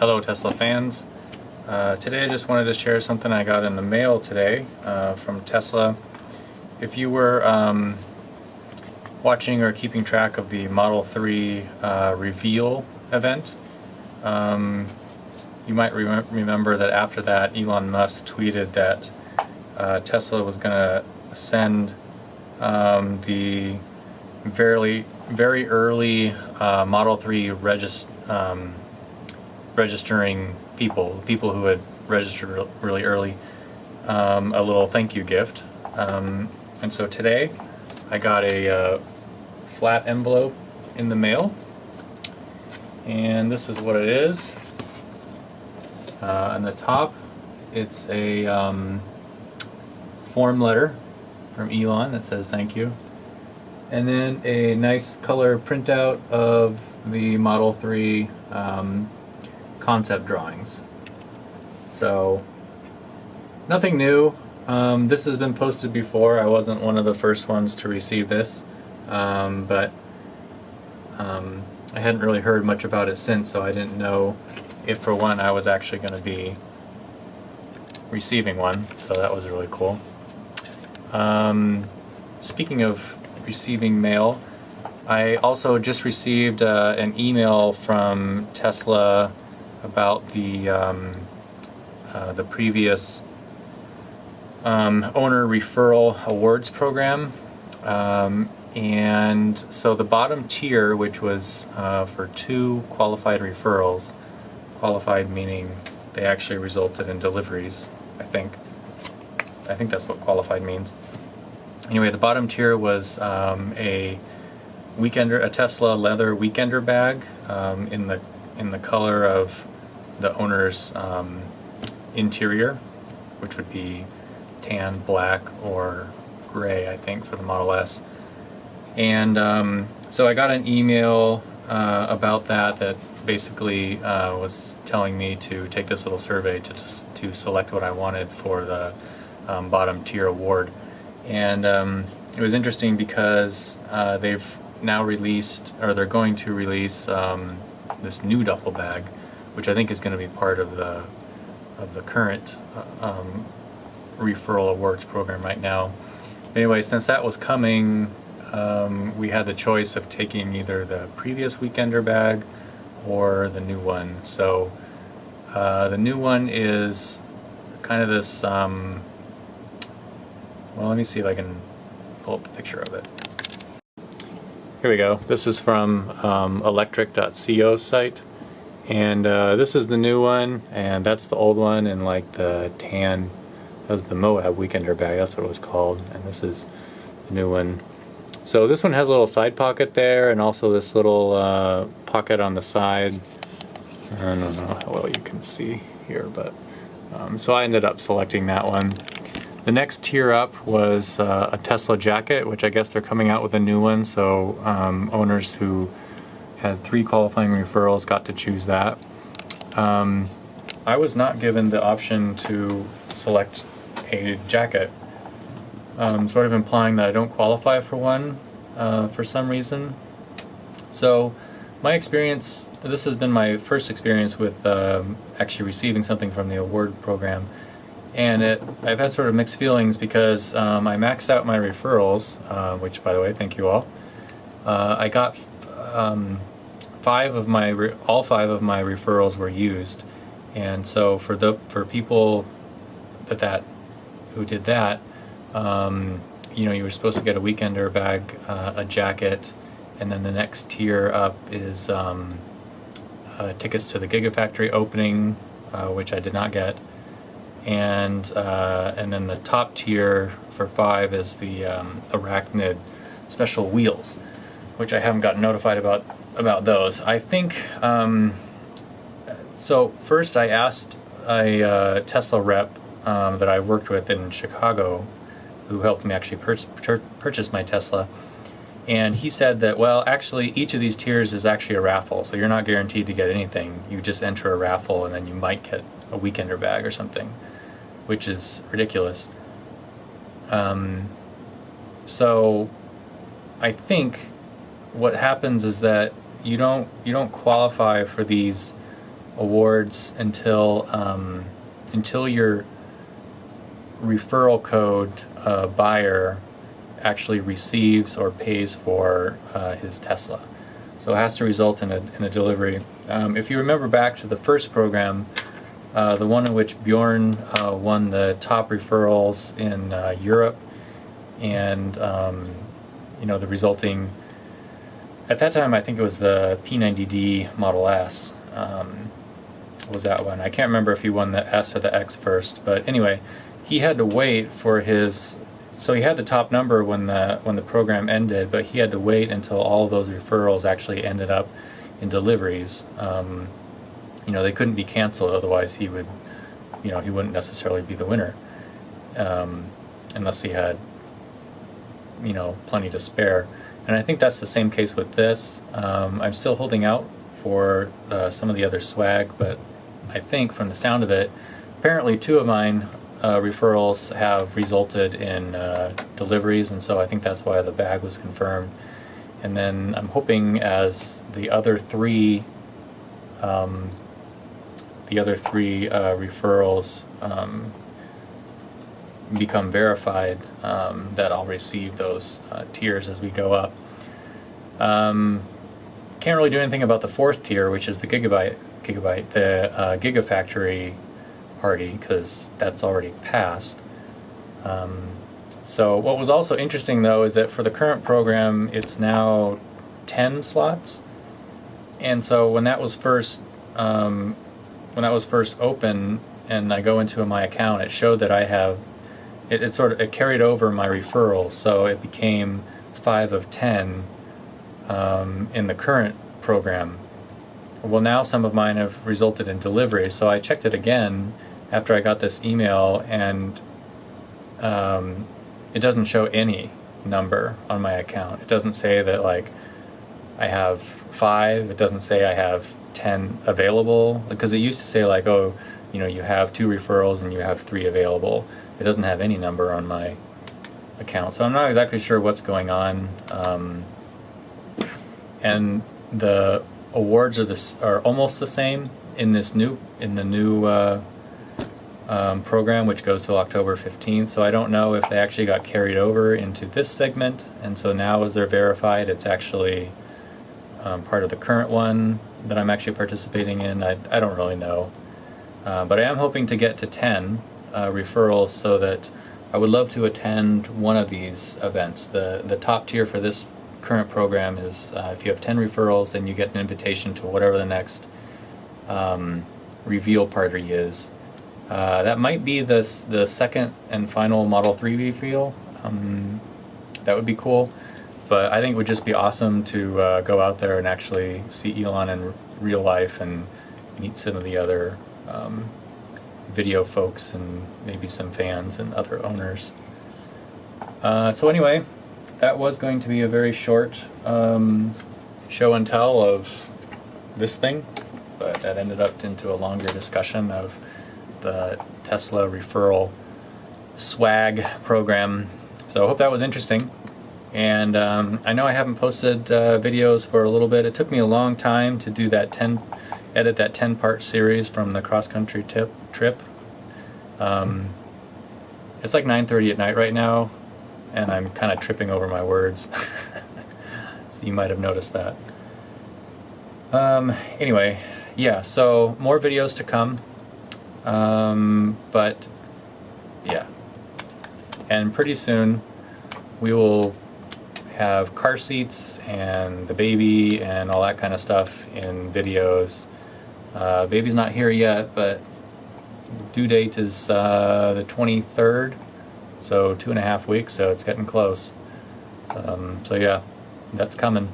Hello Tesla fans. Today I just wanted to share something I got in the mail today from Tesla. If you were watching or keeping track of the Model 3 reveal event, you might remember that after that Elon Musk tweeted that Tesla was going to send the very early Model 3 registering people who had registered really early, a little thank you gift. And so today I got a flat envelope in the mail, and this is what it is. On the top it's a form letter from Elon that says thank you, and then a nice color printout of the Model 3 concept drawings. So nothing new. This has been posted before. I wasn't one of the first ones to receive this, but I hadn't really heard much about it since, so I didn't know if for one I was actually going to be receiving one, so that was really cool. Speaking of receiving mail, I also just received an email from Tesla about the previous owner referral awards program, and so the bottom tier, which was for 2 qualified referrals, qualified meaning they actually resulted in deliveries, I think that's what qualified means. Anyway, the bottom tier was a Tesla leather weekender bag in the color of the owner's interior, which would be tan, black, or gray, I think, for the Model S. And so I got an email about that basically was telling me to take this little survey to select what I wanted for the bottom tier award. And it was interesting because they've now released, or they're going to release, this new duffel bag, which I think is going to be part of the current referral awards program right now. Anyway, since that was coming, we had the choice of taking either the previous weekender bag or the new one. So the new one is kind of this, well, let me see if I can pull up a picture of it. Here we go. This is from electric.co's site, and this is the new one, and that's the old one, and like the tan, that was the Moab weekender bag, that's what it was called, and this is the new one. So this one has a little side pocket there, and also this little pocket on the side. I don't know how well you can see here, but so I ended up selecting that one. The next tier up was a Tesla jacket, which I guess they're coming out with a new one, so owners who had 3 qualifying referrals got to choose that. I was not given the option to select a jacket, sort of implying that I don't qualify for one for some reason. So my experience, this has been my first experience with actually receiving something from the award program. And I've had sort of mixed feelings because I maxed out my referrals, which, by the way, thank you all. I got all 5 of my referrals were used, and so for people who did that, you know, you were supposed to get a weekender bag, a jacket, and then the next tier up is tickets to the Gigafactory opening, which I did not get. And then the top tier for 5 is the Arachnid special wheels, which I haven't gotten notified about those. I think so. First, I asked a Tesla rep that I worked with in Chicago, who helped me actually purchase my Tesla, and he said that, well, actually each of these tiers is actually a raffle, so you're not guaranteed to get anything. You just enter a raffle, and then you might get a weekender bag or something, which is ridiculous. So I think what happens is that you don't qualify for these awards until your referral code buyer actually receives or pays for his Tesla. So it has to result in a delivery. If you remember back to the first program, the one in which Bjorn won the top referrals in Europe, and the resulting, at that time I think it was the P90D Model S, was that one. I can't remember if he won the S or the X first, but anyway, he had to wait for his, so he had the top number when the program ended, but he had to wait until all of those referrals actually ended up in deliveries. They couldn't be canceled, otherwise he would, he wouldn't necessarily be the winner, unless he had, plenty to spare. And I think that's the same case with this. I'm still holding out for some of the other swag, but I think from the sound of it, apparently 2 of mine referrals have resulted in deliveries, and so I think that's why the bag was confirmed. And then I'm hoping as the other 3 referrals become verified, that I'll receive those tiers as we go up. Can't really do anything about the 4th tier, which is the the Gigafactory party, because that's already passed. So what was also interesting though is that for the current program it's now 10 slots, and so when that was first open and I go into my account, it showed that I have it carried over my referrals, so it became 5 of 10 in the current program. Well, now some of mine have resulted in delivery, so I checked it again after I got this email, and it doesn't show any number on my account. It doesn't say that like I have 5, it doesn't say I have 10 available, because it used to say like, oh, you have 2 referrals and you have 3 available. It doesn't have any number on my account, so I'm not exactly sure what's going on. And the awards are almost the same in the new program, which goes till October 15th. So I don't know if they actually got carried over into this segment, and so now as they're verified, it's actually part of the current one that I'm actually participating in. I don't really know, but I am hoping to get to 10 referrals, so that I would love to attend one of these events. The top tier for this current program is if you have 10 referrals, then you get an invitation to whatever the next reveal party is. That might be the second and final Model 3 reveal. That would be cool, but I think it would just be awesome to go out there and actually see Elon in real life and meet some of the other video folks and maybe some fans and other owners. So anyway, that was going to be a very short show and tell of this thing, but that ended up into a longer discussion of the Tesla referral swag program. So I hope that was interesting. And I know I haven't posted videos for a little bit. It took me a long time to do that edit that 10-part series from the cross-country trip. It's like 9:30 at night right now, and I'm kind of tripping over my words. So you might have noticed that. Anyway, yeah, so more videos to come. But yeah, and pretty soon we will have car seats and the baby and all that kind of stuff in videos. Baby's not here yet, but due date is the 23rd, so 2.5 weeks, so it's getting close. So yeah, that's coming.